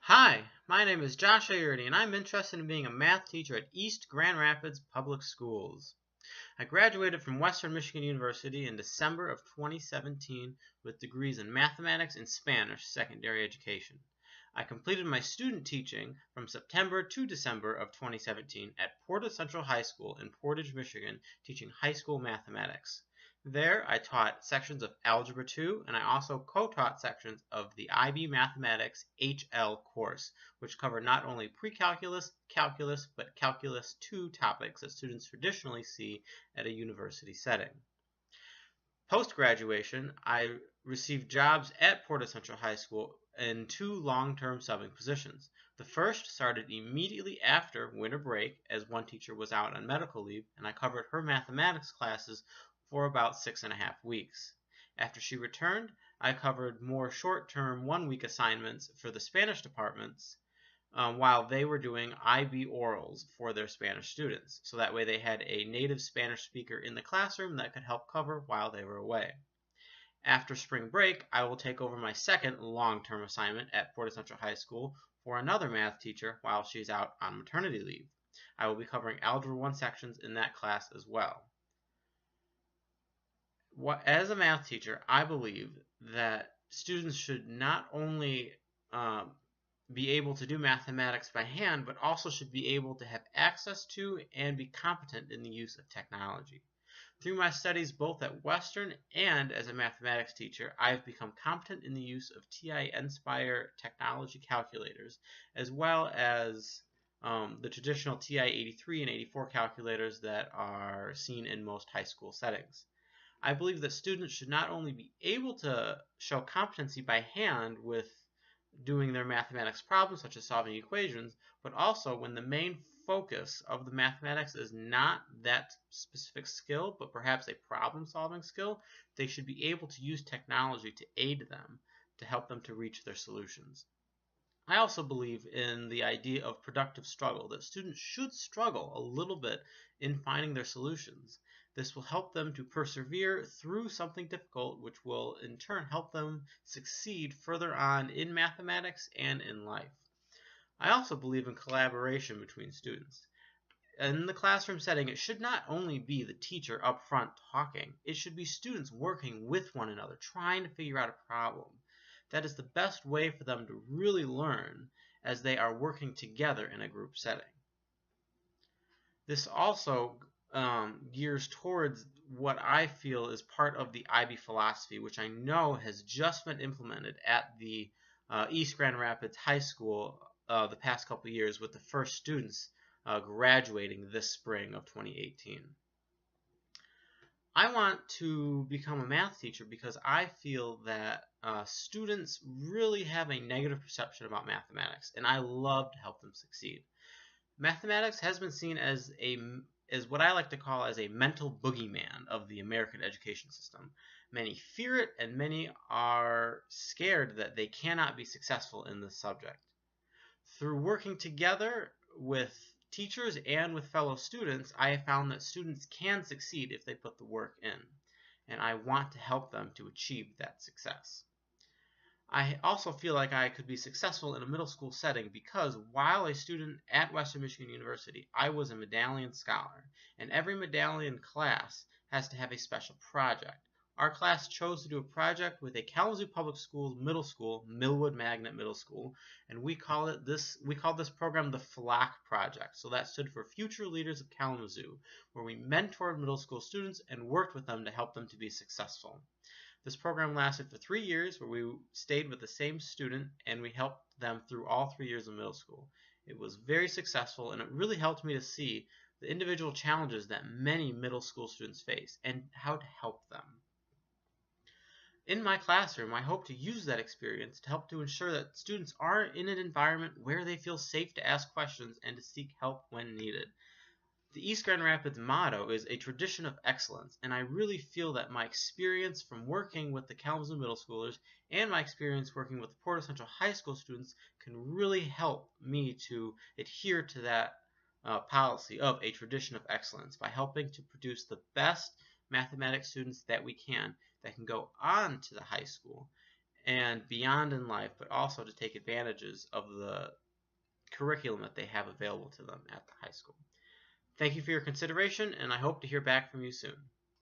Hi, my name is Josh Ayerty, and I'm interested in being a math teacher at East Grand Rapids Public Schools. I graduated from Western Michigan University in December of 2017 with degrees in mathematics and Spanish secondary education. I completed my student teaching from September to December of 2017 at Portage Central High School in Portage, Michigan, teaching high school mathematics. There, I taught sections of Algebra 2, and I also co-taught sections of the IB Mathematics HL course, which cover not only pre-calculus, calculus, but Calculus 2 topics that students traditionally see at a university setting. Post-graduation, I received jobs at Portage Central High School in two long-term subbing positions. The first started immediately after winter break, as one teacher was out on medical leave, and I covered her mathematics classes for about 6.5 weeks. After she returned, I covered more short-term one-week assignments for the Spanish departments while they were doing IB orals for their Spanish students. So that way they had a native Spanish speaker in the classroom that could help cover while they were away. After spring break, I will take over my second long-term assignment at Portage Central High School for another math teacher while she's out on maternity leave. I will be covering Algebra 1 sections in that class as well. As a math teacher, I believe that students should not only be able to do mathematics by hand, but also should be able to have access to and be competent in the use of technology. Through my studies both at Western and as a mathematics teacher, I have become competent in the use of TI Nspire technology calculators, as well as the traditional TI 83 and 84 calculators that are seen in most high school settings. I believe that students should not only be able to show competency by hand with doing their mathematics problems, such as solving equations, but also when the main focus of the mathematics is not that specific skill, but perhaps a problem-solving skill, they should be able to use technology to aid them, to help them to reach their solutions. I also believe in the idea of productive struggle, that students should struggle a little bit in finding their solutions. This will help them to persevere through something difficult, which will in turn help them succeed further on in mathematics and in life. I also believe in collaboration between students. In the classroom setting, it should not only be the teacher up front talking, it should be students working with one another, trying to figure out a problem. That is the best way for them to really learn as they are working together in a group setting. This also gears towards what I feel is part of the IB philosophy, which I know has just been implemented at the East Grand Rapids High School the past couple years, with the first students graduating this spring of 2018. I want to become a math teacher because I feel that students really have a negative perception about mathematics, and I love to help them succeed. Mathematics has been seen as what I like to call as a mental boogeyman of the American education system. Many fear it, and many are scared that they cannot be successful in this subject. Through working together with teachers and with fellow students, I have found that students can succeed if they put the work in, and I want to help them to achieve that success. I also feel like I could be successful in a middle school setting because while a student at Western Michigan University, I was a medallion scholar, and every medallion class has to have a special project. Our class chose to do a project with a Kalamazoo Public Schools middle school, Millwood Magnet Middle School, and we called this program the FLOCK Project. So that stood for Future Leaders of Kalamazoo, where we mentored middle school students and worked with them to help them to be successful. This program lasted for 3 years, where we stayed with the same student and we helped them through all 3 years of middle school. It was very successful, and it really helped me to see the individual challenges that many middle school students face and how to help them. In my classroom, I hope to use that experience to help to ensure that students are in an environment where they feel safe to ask questions and to seek help when needed. The East Grand Rapids motto is a tradition of excellence, and I really feel that my experience from working with the Kalamazoo middle schoolers and my experience working with the Portage Central High School students can really help me to adhere to that policy of a tradition of excellence by helping to produce the best mathematics students that we can that can go on to the high school and beyond in life, but also to take advantages of the curriculum that they have available to them at the high school. Thank you for your consideration, and I hope to hear back from you soon.